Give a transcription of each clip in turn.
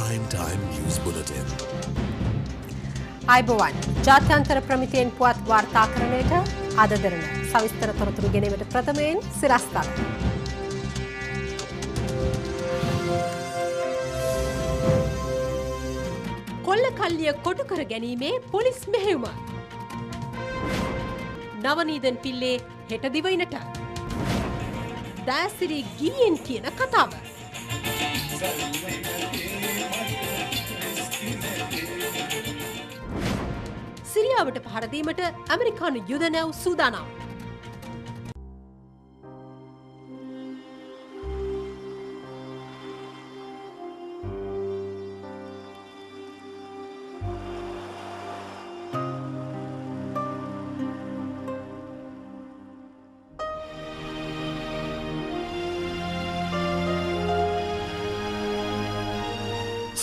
Prime Time News Bulletin. අයිබෝවන් ජාත්‍යන්තර ප්‍රමිතියෙන් පුවත් වාර්තාකරණයට අද දෙරණ සවිස්තර තොරතුරු ගෙනීමට ප්‍රථමයෙන් සිරස්තල. කොල්ල කල්ලිය කොටු කර ගැනීමේ පොලිස් මෙහෙයුම. නවනීදන් පිල්ලේ හෙට දිවයිනට. දෑසිරි ගිහියෙන් කියන කතාව. සිරියාවට පහර දීමට ඇමරිකානු යුද නැව් සූදානම්.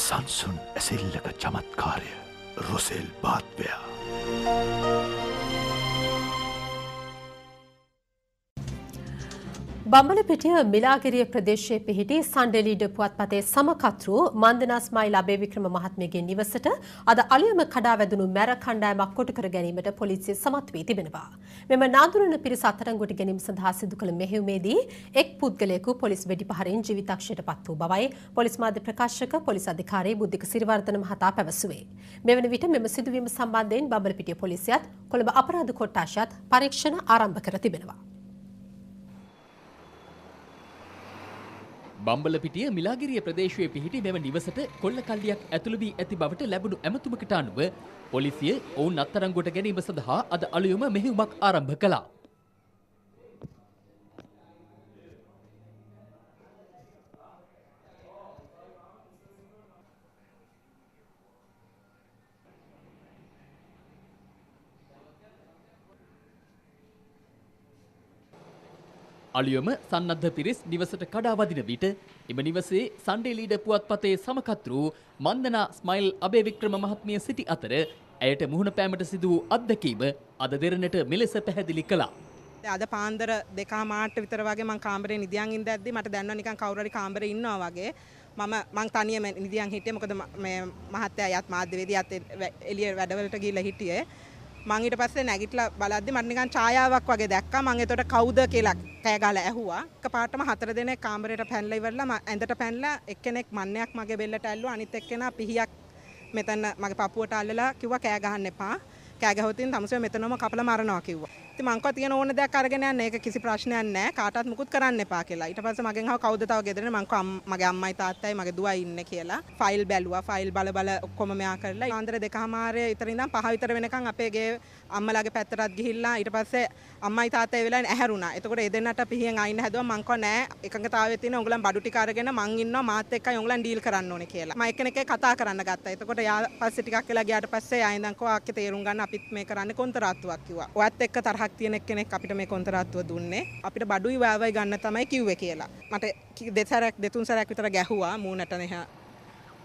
සංසුන් ඇසිල්ලක චමත්කාරය රොසෙල් බාත්වයා. බම්බලපිටිය මිලාගිරිය ප්‍රදේශයේ පිහිටි සන්ඩෙලීඩ පුවත්පතේ සමකතෘ මන්දනා ස්මයිල් අබේවික්‍රම මහත්මියගේ නිවසට අද අලුයම කඩා වැදුණු මැර කණ්ඩායමක් කොටු කර ගැනීමට පොලිසිය සමත් වී තිබෙනවා. මෙම නාඳුනන පිරිස අත්අඩංගුවට ගැනීම සඳහා සිදු කළ මෙහෙයුමේදී එක් පුද්ගලයෙකු පොලිස් වෙඩිපහරින් ජීවිතක්ෂයට පත් වූ බවයි පොලිස් මාධ්‍ය ප්‍රකාශක පොලිස් අධිකාරී බුද්ධික සිරිවර්ධන මහතා පැවසුවේ. මෙවන විට මෙම සිදුවීම සම්බන්ධයෙන් බම්බලපිටිය පොලිසියත් කොළඹ අපරාධ කොට්ටාශයත් පරීක්ෂණ ආරම්භ කර තිබෙනවා. බම්බලපිටිය මිලාගිරිය ප්‍රදේශයේ පිහිටි මෙම නිවසට කොල්ල කල්ලියක් ඇතුළු වී ඇති බවට ලැබුණු ඇමතුමකට අනුව පොලිසිය ඔවුන් අත්අඩංගුවට ගැනීම සඳහා අද අලුයම මෙහෙයුමක් ආරම්භ කළා. අලුයම සන්නද්ධ පිරිස් නිවසට කඩා වදින විට එම නිවසේ සන්ඩේ ලීඩ පුවත්පතේ සමකතෘ මන්දනා ස්මයිල් අබේවික්‍රම මහත්මිය සිටි අතර ඇයට මුහුණ පෑමට සිදු වූ අත්දැකීම අද දෙරණට මෙලෙස පැහැදිලි කළා. අද පාන්දර 2:00 විතර වගේ මම කාමරේ නිදියන් ඉඳද්දි මට දැනුණා නිකන් කවුරු හරි කාමරේ ඉන්නවා වගේ. මම තනියම නිදියන් හිටියේ මොකද මේ මහත්තයා යත් මාධ්‍යවේදියාත් එළිය වැඩවලට ගිහිල්ලා හිටියේ. මං ඊට පස්සේ නැගිටලා බලද්දි මට නිකන් ඡායාවක් වගේ දැක්කා. මං එතකොට කවුද කියලා කෑ ගහලා ඇහුවා. එකපාරටම 4 දෙනෙක් කාමරේට පැනලා ඉවරලා මම ඇඳට පැනලා එක්කෙනෙක් මන්නයක් මගේ බෙල්ලට ඇල්ලුවා. අනිත් එක්කෙනා පිහියක් මෙතන මගේ පපුවට අල්ලලා කිව්වා කෑ ගහන්න එපා. කෑ ගහුවොතින් තමුසේ මෙතනම කපලා මරනවා කිව්වා. ඉතින් මං කව තියෙන ඕන දෙයක් අරගෙන යන්න. ඒක කිසි ප්‍රශ්නයක් නැහැ. කාටවත් මුකුත් කරන්න එපා කියලා. ඊට පස්සේ මගෙන් අහුවා කවුද තව ගෙදරනේ. මං කව මගේ අම්මයි තාත්තයි මගේ දුවයි ඉන්නේ කියලා. ෆයිල් බැලුවා. ෆයිල් බල ඔක්කොම මෙයා කරලා ආන්දර 2:00 විතර ඉඳන් 5 විතර වෙනකන් අපේ ගේ අම්මලාගේ පැත්තටත් ගිහිල්ලා ඊට පස්සේ අම්මයි තාත්තයි වෙලාවෙන් ඇහැරුණා. එතකොට ඒ දෙන්නට පිහියෙන් ආයින්න හැදුවා. මං කව නෑ එකඟතාවයේ තියෙන උඹලන් බඩු ටික අරගෙන මං ඉන්නවා මාත් එක්කයි උඹලන් ඩීල් කරන්න ඕනේ කියලා. මම එක්කෙනෙක්ගේ කතා කරන්න ගත්තා. එතකොට යා පස්සේ ටිකක් වෙලා ගියාට පස්සේ ආයෙ ඉඳන් කව අක්කේ තේරුම් ගන්න අපිත් මේ කරන්නේ කොන්තරාත්තුවක් කිව්වා. ඔයත් එක්ක තරහක් තියෙන එක්කෙනෙක් අපිට මේ කොන්තරාත්තුව දුන්නේ. අපිට බඩුයි වාවයි ගන්න තමයි කිව්වේ කියලා. මට දෙතුන් සැරයක් විතර ගැහුවා මූණට නෙහ.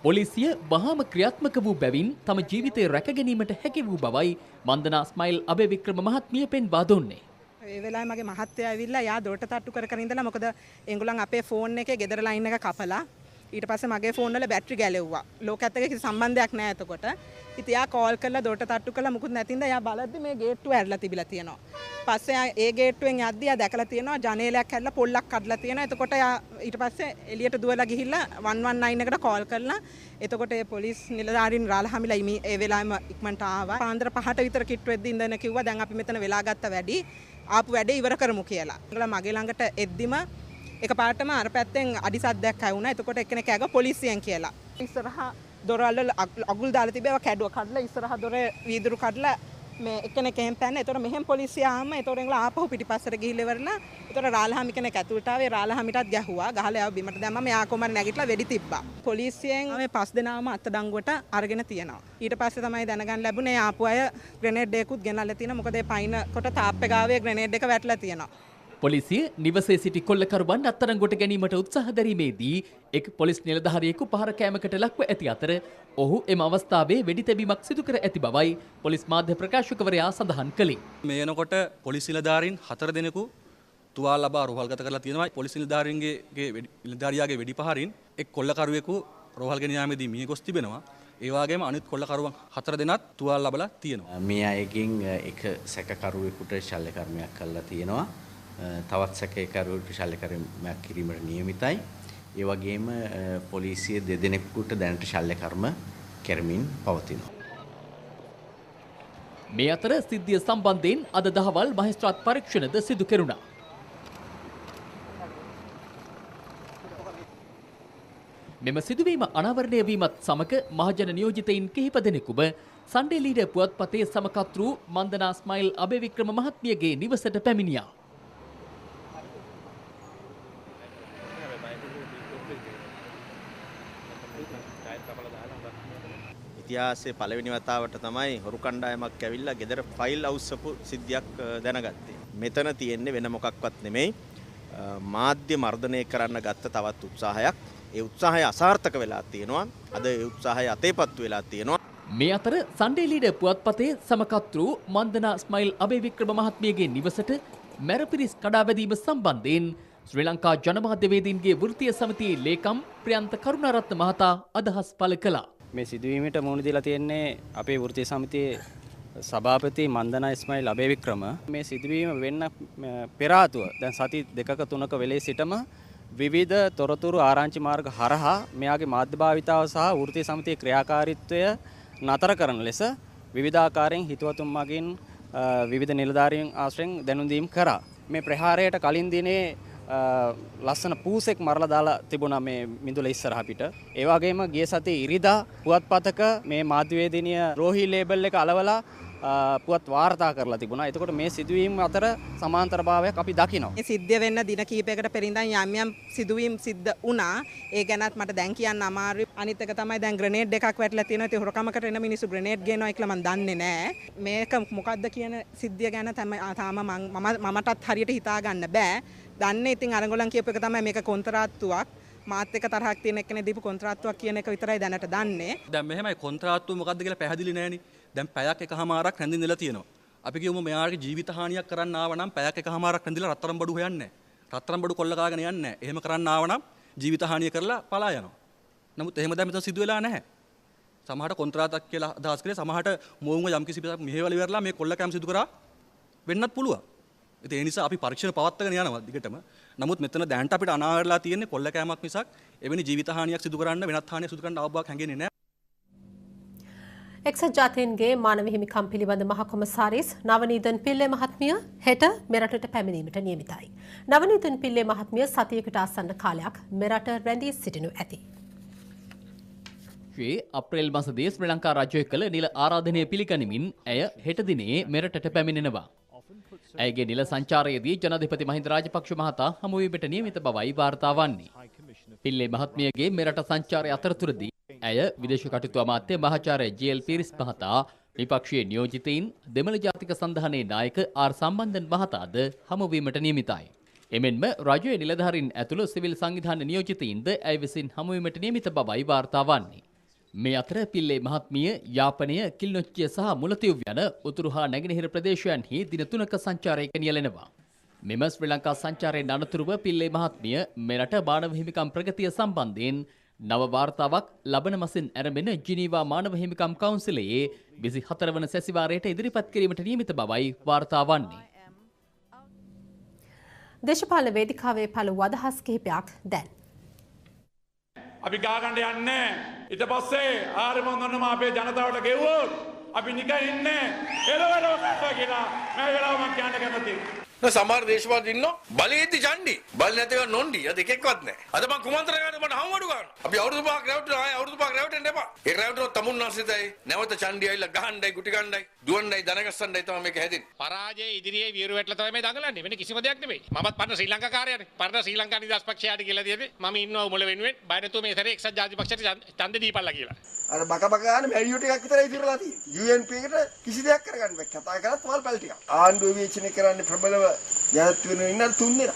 පොලිසිය වහාම ක්‍රියාත්මක වූ බැවින් තම ජීවිතය රැක ගැනීමට හැකි වූ බවයි මන්දනා ස්මයිල් අබේවික්‍රම මහත්මිය පෙන්වා දුන්නේ. ඒ වෙලාවේ මගේ මහත්තයා ඇවිල්ලා යා දොරට තට්ටු කර ඉඳලා මොකද ඒගොල්ලන් අපේ ෆෝන් එකේ ගෙදර ලයින් එක කපලා ඊට පස්සේ මගේ ෆෝන් වල බැටරි ගැලෙව්වා. ලෝකයේත් එක්ක කිසි සම්බන්ධයක් නැහැ එතකොට. ඉතින් යා කෝල් කරලා දොරට තට්ටු කළා මුකුත් නැතිඳ යා බලද්දි මේ ගේට්ටුව ඇරලා තිබිලා තියෙනවා. පස්සේ ඒ ගේට්ටුවෙන් යද්දි යා දැකලා තියෙනවා ජනේලයක් හැදලා පොල්ලක් කඩලා තියෙනවා. එතකොට යා ඊට පස්සේ එළියට දුවලා ගිහිල්ලා 119 එකට කෝල් කරලා එතකොට ඒ පොලිස් නිලධාරීන් රාලහාමිලා ඒ වෙලාවෙම ඉක්මනට ආවා. පාන්දර 5ට විතර කිට්ටු වෙද්දි ඉඳන කිව්වා දැන් අපි මෙතන වෙලා ගත්ත වැඩි ආපු වැඩේ ඉවර කරමු කියලා. ඒගොල්ලෝ මගේ ළඟට එද්දිම එකපාරටම අර පැත්තෙන් අඩි සද්දයක් ඇහුණා. එතකොට එක්කෙනෙක් ඇග පොලිසියෙන් කියලා. ඉස්සරහා දොරවල් අගුල් දාලා තිබේවා කැඩුව කඩලා ඉස්සරහා දොර වීදුරු කඩලා මේ එක්කෙනෙක් එහෙම පැන්න. ඒතකොට මෙහෙම පොලිසිය ආවම ඒතකොට ඒගොල්ලෝ ආපහු පිටිපස්සට ගිහිල්ලා ඉවරලා ඒතකොට රාලහාමි කෙනෙක් ඇතුළට ආවේ. රාලහාමිටත් ගැහුවා. ගහලා ආව බිමට දැම්මම එයා කොහමද නැගිටලා වෙඩි තිබ්බා. පොලිසියෙන් මේ 5 දෙනාම අත්අඩංගුවට අරගෙන තියෙනවා. ඊට පස්සේ තමයි දැනගන්න ලැබුණේ ආපු අය ග්‍රෙනේඩ් එකකුත් ගෙනල්ලා තියෙනවා. මොකද ඒ පයින් කොට තාප්පේ ගාවේ ග්‍රෙනේඩ් එක වැටලා තියෙනවා. පොලිසිය නිවසේ සිටි කොල්ලකරුවන් අත්අඩංගුවට ගැනීමට උත්සාහ දැරීමේදී එක් පොලිස් නිලධාරියෙකු පහර කෑමකට ලක්ව ඇති අතර ඔහු එම අවස්ථාවේ වෙඩි තැබීමක් සිදු කර ඇති බවයි පොලිස් මාධ්‍ය ප්‍රකාශකවරයා සඳහන් කළේ. මේ වෙනකොට පොලිස් නිලධාරීන් 4 දෙනෙකු තුවාල ලබා රුහල්ගත කරලා තියෙනවා. පොලිස් නිලධාරීන්ගේ නිලධාරියාගේ වෙඩි පහරින් එක් කොල්ලකරුවෙකු රෝහල් ගෙන යාමේදී මිය ගොස් තිබෙනවා. ඒ වගේම අනිත් කොල්ලකරුවන් 4 දෙනාත් තුවාල ලබලා තියෙනවා. මේ අයගෙන් එක සැකකරුවෙකුට ශල්‍ය කර්මයක් කළා තියෙනවා. තවත් සැකකරුවෙකුට ශල්‍ය කර්මයක් කිරීමට නියමිතයි. ඒ වගේම පොලිසිය දෙදෙනෙකුට දැනට ශල්‍ය කර්ම කරමින් පවතිනවා. මේ අතර සිද්ධිය සම්බන්ධයෙන් අද දහවල් මහේස්ත්‍රාත් පරීක්ෂණද සිදු කෙරුණා. මෙම සිදුවීම අනාවරණය වීමත් සමග මහජන නියෝජිතයින් කිහිප දෙනෙකුම සන්ඩේ ලීඩර් පුවත්පතේ සමකතෘ මන්දනා ස්මයිල් අබේවික්‍රම මහත්මියගේ නිවසට පැමිණියා. ඉතිහාසයේ පළවෙනි වතාවට තමයි හොරු කණ්ඩායමක් ඇවිල්ලා ගෙදර ෆයිල් අවුස්සපු සිද්ධියක් දැනගත්තේ. මෙතන තියෙන්නේ වෙන මොකක්වත් නෙමෙයි. මාධ්‍ය මර්ධනය කරන්න ගත්ත තවත් උත්සාහයක්. ඒ උත්සාහය අසාර්ථක වෙලා තියෙනවා. අද ඒ උත්සාහය අතේපත්තු වෙලා තියෙනවා. මේ අතර සන්ඩේ ලීඩර් පුවත්පතේ සමකතෘ මන්දනා ස්මයිල් අබේවික්‍රම මහත්මියගේ නිවසට මැරපිරිස් කඩාවැදීම සම්බන්ධයෙන් ශ්‍රී ලංකා ජනමාධ්‍යවේදීන්ගේ වෘත්තීය සමිතියේ ලේකම් ප්‍රියන්ත කරුණාරත්න මහතා අදහස් පළ කළා. මේ සිදුවීමට මුහුණ දීලා තියෙන්නේ අපේ වෘත්තීය සමිතියේ සභාපති මන්දනා ස්මයිල් අබේවික්‍රම. මේ සිදුවීම වෙන්න පෙර ආතුව දැන් සති 2ක 3ක වෙලේ සිටම විවිධ තොරතුරු ආරංචි මාර්ග හරහා මෙයාගේ මාධ්‍ය භාවිතාව සහ වෘත්තීය සමිතියේ ක්‍රියාකාරීත්වය නතර කරන ලෙස විවිධාකාරයෙන් හිතවතුන් මගින් විවිධ නිලධාරීන් ආශ්‍රයෙන් දැනුම් දීම් කරා. මේ ප්‍රහාරයට කලින් දිනේ ලස්සන පූසෙක් මරලා දාලා තිබුණා මේ මිදුල ඉස්සරහ පිට. ඒ වගේම ගිය සතියේ ඉරිදා පුවත්පතක මේ මාධ්‍යවේදිනිය රෝහි ලේබල් එක අලවලා පුවත් වාර්තා කරලා තිබුණා. එතකොට මේ සිදුවීම් අතර සමාන්තරභාවයක් අපි දකිනවා. මේ සිද්ධිය වෙන්න දින කිහිපයකට පෙර ඉඳන් යම් යම් සිදුවීම් සිද්ධ වුණා. ඒ ගැනත් මට දැන් කියන්න අමාරුයි. අනිත් එක තමයි දැන් ග්‍රනේඩ් එකක් වැටලා තියෙනවා. ඒ හොරකමකට එන මිනිස්සු ග්‍රනේඩ් ගේනවා කියලා මම දන්නේ නැහැ. මේක මොකද්ද කියන සිද්ධිය ගැන තාම මමටත් හරියට හිතා ගන්න බෑ. දන්නේ ඉතින් අරගොල්ලන් කියපු එක තමයි මේක කොන්ත්‍රාත්තුවක්. මාත් එක්ක තරහක් තියෙන එක්කනේ දීපු කොන්ත්‍රාත්තුවක් කියන එක විතරයි දැනට දන්නේ. දැන් මෙහෙමයි කොන්ත්‍රාත්තුව මොකද්ද කියලා පැහැදිලි නෑනේ. දැන් පැයක් එකමාරක් රැඳින්නලා තියෙනවා. අපි කියමු මෙයාගේ ජීවිත හානියක් කරන්න ආව නම් පැයක් එකමාරක් රැඳිලා රත්තරන් බඩු හොයන්නේ නැහැ. රත්තරන් බඩු කොල්ල කාගෙන යන්නේ නැහැ. එහෙම කරන්න ආව නම් ජීවිත හානිය කරලා පලා යනවා. නමුත් එහෙම දැන් මෙතන සිදු වෙලා නැහැ. සමහරට කොන්ත්‍රාතක් කියලා අදහස් කරේ සමහරට මොවුන්ව යම්කිසි පිටක් මෙහෙවල ඉවරලා මේ කොල්ල කැම් සිදු කරා වෙන්නත් පුළුවන්. ඉතින් ඒ නිසා අපි පරීක්ෂණ පවත්වාගෙන යනවා දිගටම. නමුත් මෙතන දැනට අපිට අනාවරලා තියෙන්නේ කොල්ල කැමක් මිසක් එවැනි ජීවිත හානියක් සිදු කරන්න වෙනත් හානියක් සිදු කරන්න අවබෝධයක් හැංගෙන්නේ නැහැ. එක්සත් ජාතීන්ගේ මානව හිමිකම් පිළිබඳ මහ කොමසාරිස් නවනීදන් පිල්ලේ මහත්මිය හෙට මෙරටට පැමිණීමට නියමිතයි. නවනීදන් පිල්ලේ මහත්මිය සතියකට ආසන්න කාලයක් මෙරට රැඳී සිටිනු ඇති. අප්‍රේල් මාසයේ ශ්‍රී ලංකා රජය කළ නිල ආරාධනය පිළිගනිමින් ඇය හෙට දිනේ මෙරටට පැමිණෙනවා. ඇයගේ නිල සංචාරයේදී ජනාධිපති මහින්ද රාජපක්ෂ මහතා හමුවීමට නියමිත බවයි වාර්තා වන්නේ. පිල්ලේ මහත්මියගේ මෙරට සංචාරය අතරතුරදී ඇය විදේශ කටයුතු අමාත්‍ය මහාචාර්ය ජී.එල්. පීරිස් මහතා විපක්ෂීය නියෝජිතයින් දෙමළ ජාතික සංධානයේ නායක ආර් සම්බන්ධන් මහතාද හමුවීමට නියමිතයි. එමෙන්ම රජයේ නිලධාරීන් ඇතුළු සිවිල් සංවිධාන නියෝජිතයින්ද ඇය විසින් හමුවීමට නියමිත බවයි වාර්තා වන්නේ. මේ අතර පිල්ලේ මහත්මිය යාපනය, කිල්නොච්චිය සහ මුලතිව් යන උතුරු හා නැගෙනහිර ප්‍රදේශයන්හි දින 3ක සංචාරයක නියැලෙනවා. මෙම ශ්‍රී ලංකා සංචාරයෙන් අනතුරුව පිල්ලේ මහත්මිය මෙරට මානව හිමිකම් ප්‍රගතිය සම්බන්ධයෙන් නව වාර්තාවක් ලබන මාසෙන් ආරම්භන ජිනීවා මානව හිමිකම් කවුන්සිලයේ 24 වන සැසිවාරයට ඉදිරිපත් කිරීමට නියමිත බවයි වාර්තා වන්නේ. දේශපාලන වේදිකාවේ පළමු අදහස් කිහිපයක් දැන්. අපි ගාගන්න යන්නේ ඊට පස්සේ ආරි මොන්දන්නම අපේ ජනතාවට ගෙව්වොත් අපි නිකන් ඉන්නේ එළවලෝ කතා කියලා මේ වෙලාව මම කියන්න කැමතියි. සමහර දේශපාලකයන් ඉන්නවා බලයේදී චණ්ඩි බල නැතිව නොණ්ඩි අද එකෙක්වත් නැහැ. අද මම කුමන්ත්‍රණ ගන්න මට හම්වඩු ගන්න. අපි අවුරුදු පහක් රැවටුණා ආයෙ අවුරුදු පහක් රැවටෙන්න එපා. ඒ රැවටුනොත් තමුන්නාසිතයි නැවත චණ්ඩි ඇවිල්ලා ගහන්නයි ගුටි ගන්නයි දුවන්නයි දනගස්සන්නයි තමයි මේක හැදෙන්නේ. පරාජය ඉදිරියේ වියරු වැටලා තමයි මේ දඟලන්නේ. වෙන කිසිම දෙයක් නෙමෙයි. මමත් පරණ ශ්‍රී ලංකා කාර්යයනේ. පරණ ශ්‍රී ලංකා නිදහස් පක්ෂයට කියලා දෙන්නේ මම ඉන්නවා උඹල වෙනුවෙන්. බය නැතුව මේ සැරේ එක්සත් ජාතික පක්ෂයට ඡන්දෙ දීපල්ලා කියලා. අර බක ගන්න මැරියෝ ටිකක් විතරයි ඉතිරලා තියෙන්නේ. UNP එකට කිසි දෙයක් කරගන්න බෑ. කතා කරත් වල් පැල් ටිකක්. ආණ්ඩුව විචින කරන්නේ ප්‍රබලව ජනත් වෙන ඉන්න 3 දෙනා.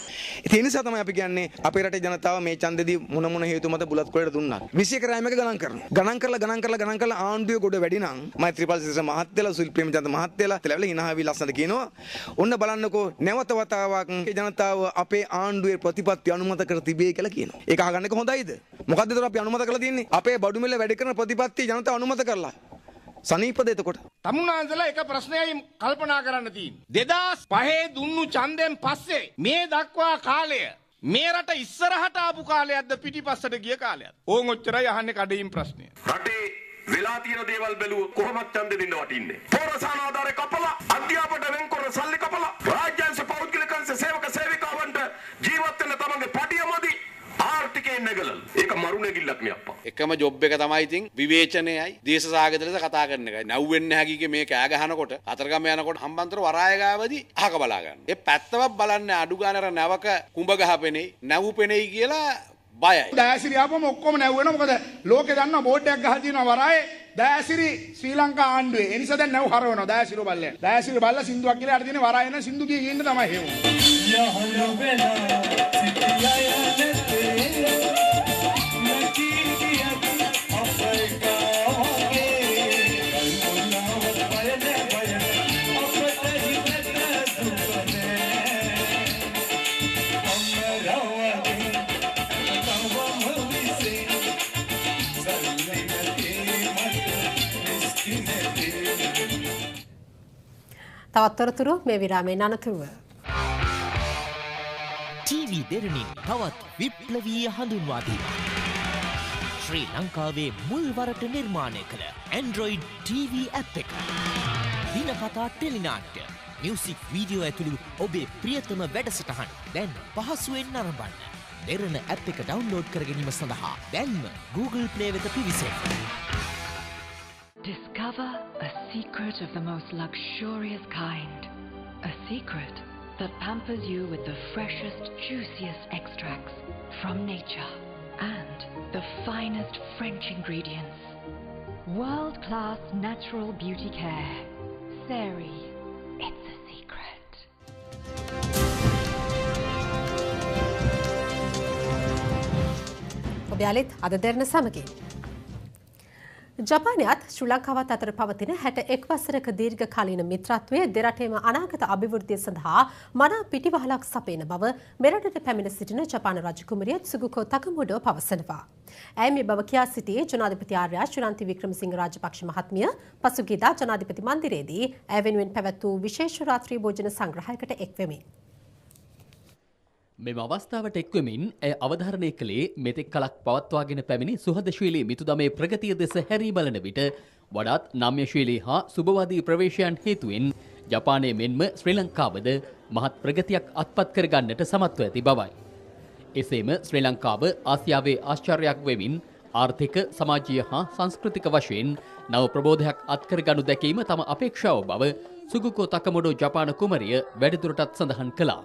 ඒ නිසා තමයි අපි කියන්නේ අපේ රටේ ජනතාව මේ ඡන්දෙදී මොන හේතු මත බුලත් කොලට දුන්නා. 21 රෑමක ගණන් කරනවා. ගණන් කරලා ආණ්ඩුවේ ගොඩ වැඩි නම් මෛත්‍රීපාල සිරිසේන මහත්තයලා සුනිල් ප්‍රේමචන්ද්‍ර මහත්තයලා තෙලවල හිනාවි ලස්සනට කියනවා. ඔන්න බලන්නකෝ නැවත වතාවක් ජනතාව අපේ ආණ්ඩුවේ ප්‍රතිපත්ති අනුමත කර තිබේ කියලා කියනවා. ඒක අහගන්න එක හොඳයිද? මොකද්ද ඒතර අපි අනුමත කරලා තියෙන්නේ? අපේ බඩු මිල වැඩි කරන ප්‍රතිපත්ති ජනතාව අනුමත කරලා. සනීපද එතකොට? තමුන්නාන්සලා එක ප්‍රශ්නයයි කල්පනා කරන්න තියෙන්නේ. 2005 දුන්නු ඡන්දයෙන් පස්සේ මේ දක්වා කාලය මේ රට ඉස්සරහට ආපු කාලයක්ද පිටිපස්සට ගිය කාලයක්ද? ඕන් ඔච්චරයි අහන්නේ කඩේම් ප්‍රශ්නය. රටේ වෙලා තියෙන දේවල් බැලුව කොහොමද ඡන්දෙ දෙන්න වටින්නේ? පොරසාන ආධාරය කපලා, අධ්‍යාපනයට වෙන්කරන සල්ලි කපලා, රාජ්‍යංශ පෞද්ගලිකංශ සේවක සේවිකාවන්ට ජීවත් වෙන්න තමන්ගේ පඩියමදි ආර්ථිකයෙන් නැගලල්. ඒක මරු නැගිල්ලක් නේ අප්පා. එකම ජොබ් එක තමයි ඉතින් විවේචනයයි දේශසාගත ලෙස කතා කරන එකයි. නැව්වෙන්න හැකිගේ මේ කෑ ගහනකොට අතරගම යනකොට හම්බන්තොට වරාය ගාවදී අහක බලා ගන්න. ඒ පැත්තවත් බලන්නේ අඩු ගානර නැවක කුඹ ගහපෙනේ, නැව් පෙනෙයි කියලා බයයි. දෑසිරි ආපම ඔක්කොම නැව් වෙනවා. මොකද ලෝකේ දන්නවා බෝඩ් එකක් ගහලා තියෙනවා වරායේ දෑසිරි ශ්‍රී ලංකා ආණ්ඩුවේ. ඒ නිසා දැන් නැව් හරවනවා දෑසිරි බල්ලෙන්. දෑසිරි බල්ල සින්දුවක් කියලා අර තියෙන වරායේ න සින්දු කිය ඉන්න තමයි හේව. තවත් තොරතුරු මේ විරාමයෙන් අනතුරුව. ටීවී දෙරණින් තවත් විප්ලවීය හඳුන්වා දීම. ශ්‍රී ලංකාවේ මුල්වරට නිර්මාණය කළ Android TV app එක. දිනපතා ටෙලිනාට්‍ය, මියුසික් වීඩියෝ ඇතුළු ඔබේ ප්‍රියතම වැඩසටහන් දැන් පහසුවෙන් නරඹන්න. දෙරණ app එක ඩවුන්ලෝඩ් කර ගැනීම සඳහා දැන්ම Google Play වෙත පිවිසෙන්න. Discover a secret of the most luxurious kind. A secret that pampers you with the freshest, juiciest extracts from nature and the finest French ingredients. World-class natural beauty care. Sari, it's a secret. ඔබයාලෙත් අද දෙරණ සමගින් ජපානයත් ශ්‍රී ලංකාවත් අතර පවතින 61 වසරක දීර්ඝකාලීන මිත්‍රත්වය දෙරටේම අනාගත අභිවෘද්ධිය සඳහා මනා පිටිවහලක් සපයන බව මෙරටට පැමිණ සිටින ජපාන රජකුමරිය සුගුකෝ තකමුඩෝ පවසනවා. ඇය මේ බව කියා සිටියේ ජනාධිපති ආර්යා ශ්‍රීලන්ති වික්‍රමසිංහ රාජපක්ෂ මහත්මිය පසුගියදා ජනාධිපති මන්දිරයේදී ඇය වෙනුවෙන් පැවැත් වූ විශේෂ රාත්‍රී භෝජන සංග්‍රහයකට එක්වෙමින්. මෙම අවස්ථාවට එක්වමින් ඇය අවධාරණය කළේ මෙතෙක් කලක් පවත්වාගෙන පැමිණි සුහදශීලී මිතුදමේ ප්‍රගතිය දෙස හැරී බලන විට වඩාත් නම්‍යශීලී හා සුබවාදී ප්‍රවේශයන් හේතුවෙන් ජපානය මෙන්ම ශ්‍රී ලංකාවද මහත් ප්‍රගතියක් අත්පත් කරගන්නට සමත්ව ඇති බවයි. එසේම ශ්‍රී ලංකාව ආසියාවේ ආශ්චර්යයක් වෙමින් ආර්ථික, සමාජීය හා සංස්කෘතික වශයෙන් නව ප්‍රබෝධයක් අත්කරගනු දැකීම තම අපේක්ෂාව බව සුගුකෝ තකමුඩෝ ජපාන කුමරිය වැඩිදුරටත් සඳහන් කළා.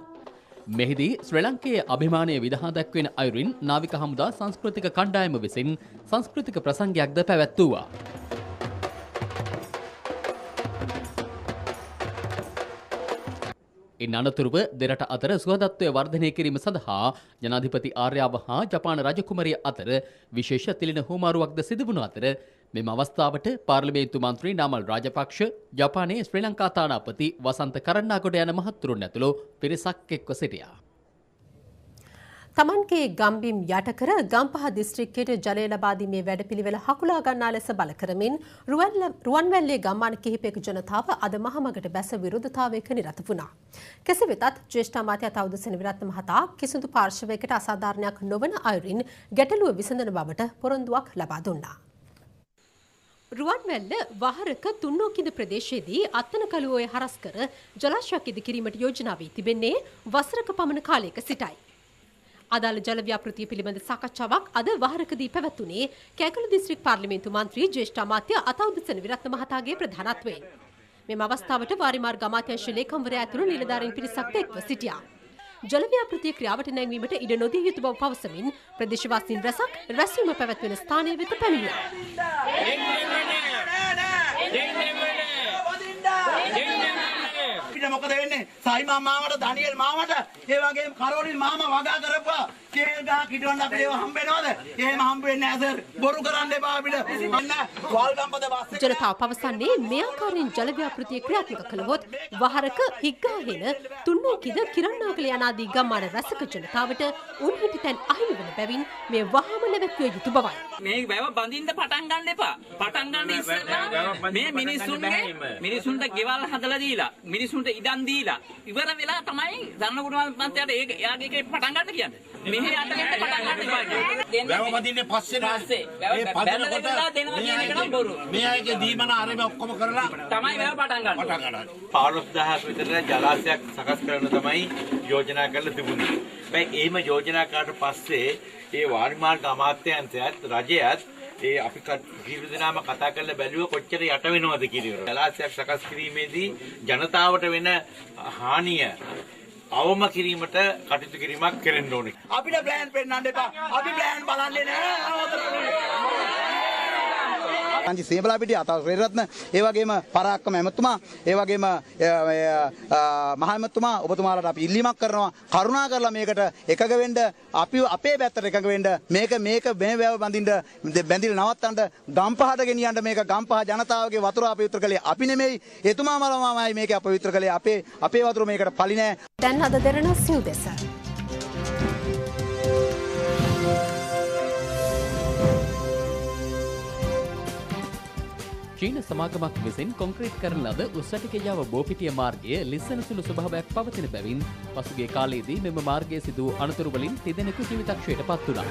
මෙහිදී ශ්‍රී ලංකයේ අභිමානය විදහා දැක්වෙන අයුරින් නාවික හමුදා සංස්කෘතික කණ්ඩායම විසින් සංස්කෘතික ප්‍රසංගයක්ද පැවැත්වුවා. ඉන් අනතුරුව දෙරට අතර සුහදත්වය වර්ධනය කිරීම සඳහා ජනාධිපති ආර්යාව හා ජපාන රජකුමරිය අතර විශේෂ තිලින හුවමාරුවක්ද සිදු වුණු අතර මෙම අවස්ථාවට පාර්ලිමේන්තු මන්ත්‍රී නාමල් රාජපක්ෂ, ජපානයේ ශ්‍රී ලංකා තානාපති වසන්ත කරන්නාගොඩ යන මහත්තුරුන් ඇතුළු පිරිසක් එක්ව සිටියා. තමන්ගේ ගම්බිම් යට කර ගම්පහ දිස්ත්‍රික්කයට ජලය ලබා දීමේ වැඩපිළිවෙල හකුලා ගන්නා ලෙස බල කරමින් රුවන්වැල්ලේ ගම්මාන කිහිපයක ජනතාව අද මහමගට බැස විරෝධතාවයක නිරත වුණා. කෙසේ වෙතත් ජ්‍යෙෂ්ඨ අමාත්‍ය තවුද සෙනවිරත්න මහතා කිසිදු පාර්ශවයකට අසාධාරණයක් නොවන අයුරින් ගැටලුව විසඳන බවට පොරොන්දුවක් ලබා දුන්නා. රුවන්වැල්ල වහරක තුන්නෝකින්ද ප්‍රදේශයේදී අත්තනකලුවේ හරස් කර ජලාශයක් ඉදිකිරීමට යෝජනා වී තිබෙන්නේ වසරක පමණ කාලයක සිටයි. අදාළ ජල ව්‍යාපෘතිය පිළිබඳ සාකච්ඡාවක් අද වහරකදී පැවැත්වුණේ කෑගල්ල දිස්ත්‍රික් පාර්ලිමේන්තු මන්ත්‍රී ජ්‍යෙෂ්ඨ අමාත්‍ය අතවුද සෙනවිරත්න මහතාගේ ප්‍රධානත්වයෙන්. මෙම අවස්ථාවට වාරිමාර්ග අමාත්‍යාංශ ලේකම්වරයා ඇතුළු නිලධාරීන් පිරිසක් එක්ව සිටියා. ජල ව්‍යාපෘතිය ක්‍රියාවට නැංවීමට ඉඩ නොදිය යුතු බව පවසමින් ප්‍රදේශවාසීන් රැසක් රැස්වීම පැවැත්වෙන ස්ථානය වෙත පැමිණියා. මොකද වෙන්නේ? සයිමා මාමට දනියෙල් මාමට ඒ වගේම කරෝලින් මාමා වගා කරපුවා කේල් ගහ කිටවන්න අපිට ඒව හම්බ වෙනවද? එහෙම හම්බ වෙන්නේ නැහැ සර්. බොරු කරන්න එපා අපිට. මෙන්න වල්ගම්පද බස් එක ජනතාව පවසන්නේ මේ ආකාරයෙන් ජල ව්‍යාපෘතිය ක්‍රියාත්මක කළහොත් වහරක හිග්ගාහෙන තුන්නේකිද කිරණාගල යන ආදී ගම්මාන රැසක ජනතාවට උන්හිටි තැන් අහිමි වන බැවින් මේ වහාම නැවැත්විය යුතු බවයි. මේ වැව බඳින්න පටන් ගන්න එපා. පටන් ගන්න ඉස්සෙල්ලා මේ මිනිසුන්ට ගෙවල් හදලා දීලා මිනිසුන්ට ඉඩම් දීලා ඉවර වෙලා තමයි ධර්මගුණ මන්ත්‍රයාට එයාගේ පටන් ගන්න කියන්නේ. මෙහෙ යන්න පටන් ගන්න එපා. වැව බඳින්නේ පස්සේ මේ පදනකොට දෙනවා කියන එක නම් බොරු. මේ අයගේ දීමන ආරෙම ඔක්කොම කරලා තමයි වැව පටන් ගන්න. 15000ක් විතර ජලාශයක් සකස් කරන්න තමයි යෝජනා කරලා තිබුණේ. හැබැයි එහෙම යෝජනා කරාට පස්සේ ඒ වාරිමාර්ග අමාත්‍යාංශයත් රජයත් ඒ අපි කීපදෙනාම කතා කරලා බැලුවා කොච්චර යට වෙනවද කියලා. ජලාශයක් සකස් කිරීමේදී ජනතාවට වෙන හානිය අවම කිරීමට කටයුතු කිරීමක් කරන්න ඕනේ. අපිට ප්ලෑන් පෙන්නන්න එපා. අපි ප්ලෑන් බලන්නේ නැහැ. අංජි සේබලාපිටිය අතල් රේරත්න ඒ වගේම පරාක්‍රම ඇමතුමා ඒ වගේම මහ ඇමතුමා ඔබතුමාලාට අපි ඉල්ලීමක් කරනවා කරුණා කරලා මේකට එකග වෙන්න අපි අපේ පැත්තට එකග වෙන්න මේක මේ වැව බඳින්න බැඳිලා නවත්තන්න ගම්පහට ගෙනියන්න මේක ගම්පහ ජනතාවගේ වතුර අපවිත්‍ර කළේ අපි නෙමෙයි එතුමාමලමයි මේක අපවිත්‍ර කළේ අපේ වතුර මේකට පලි නෑ. දැන් අද දෙරණ සිව් දෙස චීන සමාගමක් විසින් කොන්ක්‍රීට් කරන ලද උස්සටිකයාව බෝපිටිය මාර්ගයේ ලිස්සන සුළු ස්වභාවයක් පවතින බැවින් පසුගිය කාලයේදී මෙම මාර්ගයේ සිදු වූ අනතුරු වලින් තිදෙනෙකු ජීවිතක්ෂයට පත් වුණා.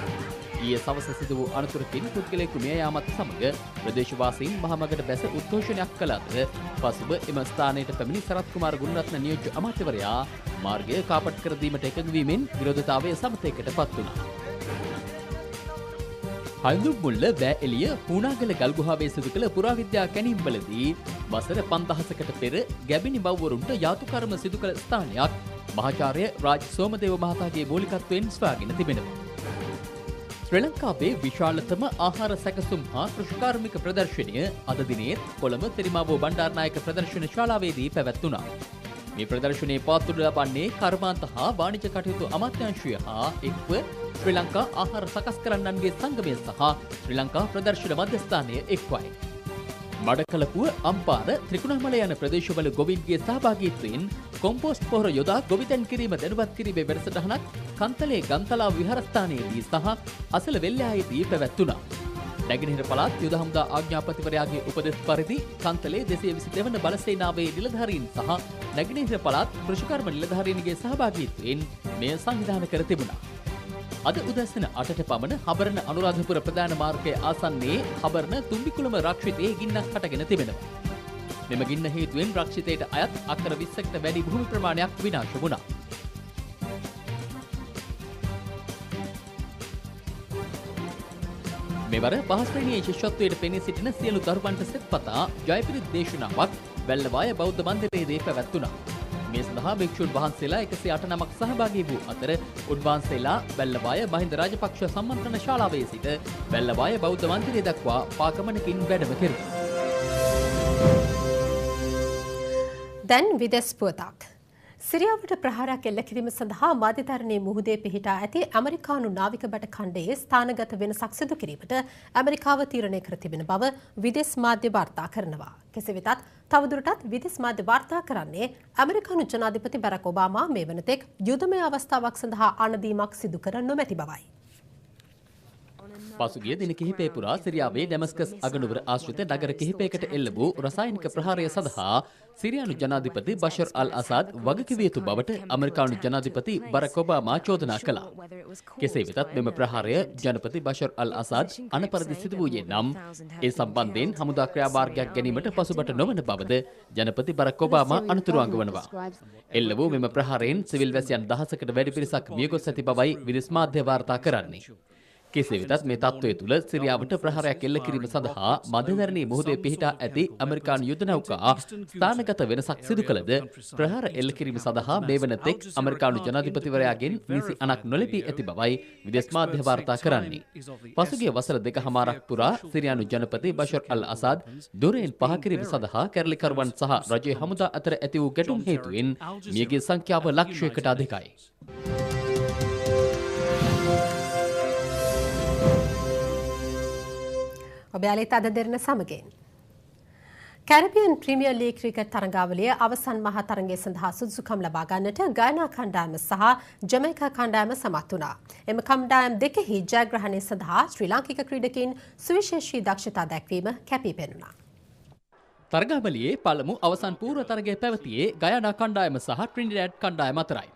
ඊයේ සවස සිදු වූ අනතුරකින් පුද්ගලයෙකු මිය යාමත් සමග ප්‍රදේශවාසීන් මහමගට බැස උද්ඝෝෂණයක් කළ අතර පසුව එම ස්ථානයට පැමිණි සරත් කුමාර ගුණරත්න නියෝජ්‍ය අමාත්‍යවරයා මාර්ගය කාපට් කර දීමට එකඟ වීමෙන් විරෝධතාවයේ සමතයකට පත් වුණා. හඳුමුල්ල වැඇලිය හුණාගල ගල්ගුහාවේ සිදු කළ පුරාවිද්‍යා කැණීම්වලදී වසර 5000කට පෙර ගැබිනි බව්වරුන්ට යාතුකර්ම සිදු කළ ස්ථානයක් මහාචාර්ය රාජ් සෝමදේව මහතාගේ මූලිකත්වයෙන් සොයාගෙන තිබෙනවා. ශ්‍රී ලංකාවේ විශාලතම ආහාර සැකසුම් හා කෘෂිකාර්මික ප්‍රදර්ශනය අද දිනේත් කොළඹ තෙරිමාවෝ බණ්ඩාරනායක ප්‍රදර්ශන ශාලාවේදී පැවැත්වුණා. මේ ප්‍රදර්ශනයේ පාත්තුඩ ලබන්නේ කර්මාන්ත හා වාණිජ කටයුතු අමාත්‍යාංශය හා එක්ව ශ්‍රී ලංකා ආහාර සකස් කරන්නන්ගේ සංගමය සහ ශ්‍රී ලංකා ප්‍රදර්ශන මධ්‍යස්ථානය එක්වයි. මඩකලපුව අම්පාර ත්‍රිකුණාමල යන ප්‍රදේශවල ගොවින්ගේ සහභාගීත්වයෙන් කොම්පෝස්ට් පොහොර යොදා ගොවිතැන් කිරීම දැනුවත් කිරීමේ වැඩසටහනක් කන්තලේ ගම්තලාව විහාරස්ථානයේදී සහ අසල වෙල්යායේදී පැවැත්වුණා. නැගෙනහිර පළාත් යුද හමුදා ආඥාපතිවරයාගේ උපදෙස් පරිදි කන්තලේ 222 වන බලසේනාවේ නිලධාරීන් සහ නැගෙනහිර පළාත් කෘෂිකර්ම නිලධාරීන්ගේ සහභාගීත්වයෙන් මෙය සංවිධානය කර තිබුණා. අද උදැසන 8ට පමණ හබරන අනුරාධපුර ප්‍රධාන මාර්ගයේ ආසන්නයේ හබරන තුම්බිකුළම රක්ෂිතයේ ගින්නක් හටගෙන තිබෙනවා. මෙම ගින්න හේතුවෙන් රක්ෂිතයට අයත් අක්කර 20කට වැඩි භූමි ප්‍රමාණයක් විනාශ වුණා. මෙවර පහස්ශ්‍රේණියේ ශිෂ්‍යත්වයට පෙනී සිටින සියලු දරුවන්ට සෙත්පතා ජයපිරිත් දේශනාවක් වැල්ලවාය බෞද්ධ මන්දිරයේදී පැවැත්වුණා. මේ සඳහා භික්ෂුන් වහන්සේලා 108 නමක් සහභාගී වූ අතර උන්වහන්සේලා වැල්ලවාය මහින්ද රාජපක්ෂ සම්මන්ත්‍රණ ශාලාවේ සිට වැල්ලවාය බෞද්ධ මන්දිරය දක්වා පාගමනකින් වැඩම කෙරුවා. දැන් විදෙස් පුවතක්. සිරියාවට ප්‍රහාරයක් එල්ල කිරීම සඳහා මධ්‍යධරණයේ මුහුදේ පිහිටා ඇති ඇමරිකානු නාවික බට ඛණ්ඩයේ ස්ථානගත වෙනසක් සිදු කිරීමට ඇමරිකාව තීරණය කර තිබෙන බව විදෙස් මාධ්‍ය වාර්තා කරනවා. කෙසේ වෙතත් තවදුරටත් විදෙස් මාධ්‍ය වාර්තා කරන්නේ ඇමරිකානු ජනාධිපති බරක් ඔබාමා මේ වනතෙක් යුදමය අවස්ථාවක් සඳහා ආණදීමක් සිදු කර නොමැති බවයි. පසුගිය දින කිහිපය පුරා සිරියාවේ ඩැමස්කස් අගනුවර ආශ්‍රිත නගර කිහිපයකට එල්ල වූ රසායනික ප්‍රහාරය සඳහා සිරියානු ජනාධිපති බෂර් අල් අසාද් වගකිව යුතු බවට ඇමරිකානු ජනාධිපති බරක් ඔබාමා චෝදනා කළා. කෙසේ වෙතත් මෙම ප්‍රහාරය ජනපති බෂර් අල් අසාද් අනපරදි සිදු වූයේ නම් ඒ සම්බන්ධයෙන් හමුදා ක්‍රියාමාර්ගයක් ගැනීමට පසුබට නොවන බවද ජනපති බරක් ඔබාමා අනතුරු අඟවනවා. එල්ල වූ මෙම ප්‍රහාරයෙන් සිවිල් වැසියන් 1000කට වැඩි පිරිසක් මියගොස් ඇති බවයි විදෙස් මාධ්‍ය වාර්තා කරන්නේ. කෙසේ වෙතත් මේ තත්ත්වය තුළ සිරියාවට ප්‍රහාරයක් එල්ල කිරීම සඳහා මධ්‍යධරණී මුහුදේ පිහිටා ඇති ඇමරිකානු යුද නෞකා ස්ථානගත වෙනසක් සිදු කළද ප්‍රහාර එල්ල කිරීම සඳහා මේ වන තෙක් ඇමරිකානු ජනාධිපතිවරයාගෙන් නිසි අනක් නොලැබී ඇති බවයි විදේශ මාධ්‍ය වාර්තා කරන්නේ. පසුගිය වසර දෙකහමාරක් පුරා සිරියානු ජනපති බෂර් අල් අසාද් දුරෙන් පහ කිරීම සඳහා කැරලිකරුවන් සහ රජයේ හමුදා අතර ඇති වූ ගැටුම් හේතුවෙන් මියගේ සංඛ්‍යාව ලක්ෂයකට අධිකයි. ඔබ යාලීත් අද දෙරණ සමගින් කැරිබියන් ප්‍රීමියර් ලීග් ක්‍රිකට් තරඟාවලියේ අවසන් මහා තරඟය සඳහා සුදුසුකම් ලබා ගන්නට ගායනා කණ්ඩායම සහ ජමයිකා කණ්ඩායම සමත් වුණා. එම කණ්ඩායම් දෙකෙහි ජයග්‍රහණය සඳහා ශ්‍රී ලාංකික ක්‍රීඩකයින් සුවිශේෂී දක්ෂතා දැක්වීම කැපී පෙනුණා. තරඟාවලියේ පළමු අවසන් පූර්ව තරගය පැවතියේ ගයානා කණ්ඩායම සහ ට්‍රිනිඩාඩ් කණ්ඩායම අතරයි.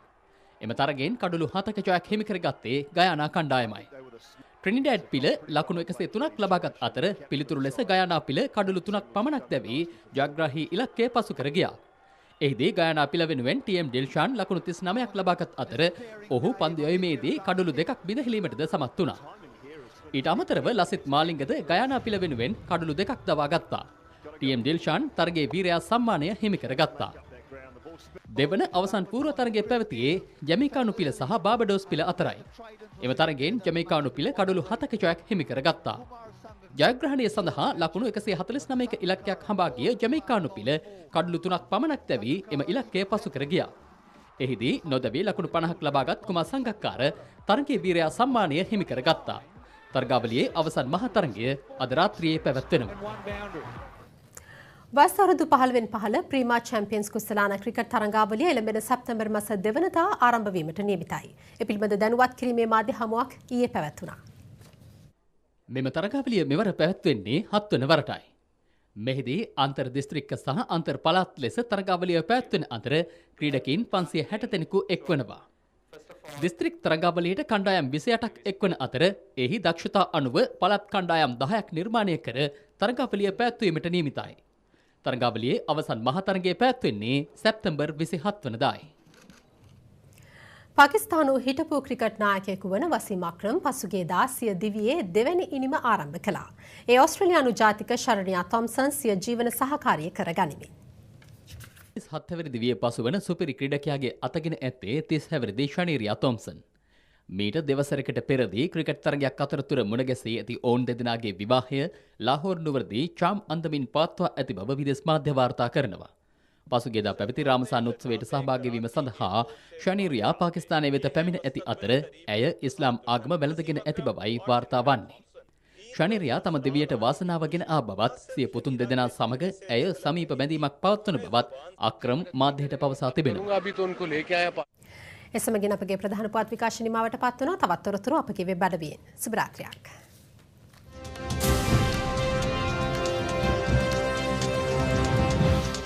එම තරගයෙන් කඩලු 7ක ජයක් හිමි කරගත්තේ ගයානා කණ්ඩායමයි. ට්‍රිනිඩාඩ් පිළ ලකුණු 103ක් ලබාගත් අතර පිළිතුරු ලෙස ගයානා පිළ කඩලු 3ක් පමණක් දැවී ජයග්‍රාහී ඉලක්කය පසු කර ගියා. එහිදී ගයානා පිළ වෙනුවෙන් ටීඑම් ඩිල්ෂාන් ලකුණු 39ක් ලබාගත් අතර ඔහු පන්දු යැවීමේදී කඩලු 2ක් බිඳහැලීමටද සමත් වුණා. ඊට අමතරව ලසිත් මාලිංගද ගයානා පිළ වෙනුවෙන් කඩලු 2ක් දවා ගත්තා. ටීඑම් ඩිල්ෂාන් තරගයේ වීරයා සම්මානය හිමි කරගත්තා. දෙවන අවසන් පූර්ව තරගයේ පැවතියේ ජමයිකානු පිළ සහ බාබඩෝස් පිළ අතරයි. එම තරගයෙන් ජමයිකානු පිළ කඩලු 7ක ජයක් හිමි කරගත්තා. ජයග්‍රහණය සඳහා ලකුණු 149ක ඉලක්කයක් හඹා ගිය ජමයිකානු පිළ කඩලු 3ක් පමණක් දැවී එම ඉලක්කය පසු කර ගියා. එහිදී නොදැවී ලකුණු 50ක් ලබාගත් කුමාර් සංගක්කාර තරගයේ වීරයා සම්මානය හිමි කරගත්තා. තරගාවලියේ අවසන් මහා තරගය අද රාත්‍රියේ පැවැත්වෙනවා. වස් අවුරුදු 15 ප්‍රීමා චැම්පියන්ස් කුසලාන ක්‍රිකට් තරඟාවලිය එළඹෙන සැප්තැම්බර් මාස 2 වෙනිදා ආරම්භ වීමට නියමිතයි. ඒ පිළිබඳ දැනුවත් කිරීමේ මාධ්‍ය හමුවක් ඊයේ පැවැත්වුණා. මෙම තරඟාවලිය මෙවර පැවැත්වෙන්නේ 7 වන වරටයි. මෙහිදී අන්තර් දිස්ත්‍රික්ක සහ අන්තර් පළාත් ලෙස තරඟාවලිය පැවැත්වෙන අතර ක්‍රීඩකයින් 560 දෙනෙකු එක්වනවා. දිස්ත්‍රික් තරඟාවලියට කණ්ඩායම් 28ක් එක්වන අතර එහි දක්ෂතා අනුව පළාත් කණ්ඩායම් 10ක් නිර්මාණය කර තරඟාවලිය පැවැත්වීමට නියමිතයි. තරඟාවලියේ අවසන් මහා තරගය පැවැත්වෙන්නේ සැප්තැම්බර් 27 වනදායි. පාකිස්තානු හිටපු ක්‍රිකට් නායකයෙකු වන වසීම් අක්‍රම් පසුගියදා සිය දිවියේ දෙවැනි ඉනිම ආරම්භ කළා. ඒ ඕස්ට්‍රේලියානු ජාතික ශරණ්‍යා තොම්සන් සිය ජීවන සහකාරිය කරගනිමින්. 7 හැවිරි දිවියේ පසුවන සුපිරි ක්‍රීඩකයාගේ අතගෙන ඇත්තේ 30 හැවිරිදි ශනීරියා තොම්සන්. මීට දෙවසරකට පෙරදී ක්‍රිකට් තරගයක් අතරතුර මුණගැසී ඇති ඔවුන් දෙදෙනාගේ විවාහය ලාහෝර් නුවරදී චාම් අන්දමින් පවත්වා ඇති බව විදේශ මාධ්‍ය වාර්තා කරනවා. පසුගියදා පැවති රාමසාන් උත්සවයට සහභාගී වීම සඳහා ශනීරියා පාකිස්තානයේ වෙත පැමිණ ඇති අතර ඇය ඉස්ලාම් ආගම වැළඳගෙන ඇති බවයි වාර්තා වන්නේ. ශනීරියා තම දෙවියට වාසනාව ගෙන ආ බවත් සිය පුතුන් දෙදෙනා සමග ඇය සමීප බැඳීමක් පවත්වන බවත් අක්‍රම් මාධ්‍යයට පවසා තිබෙනවා. එසමගින් අපගේ ප්‍රධාන පුවත් විකාශන නිමාවට පත් වුණා. තවත් තොරතුරු අපගේ වෙබ් අඩවියෙන්. සුබ රාත්‍රියක්.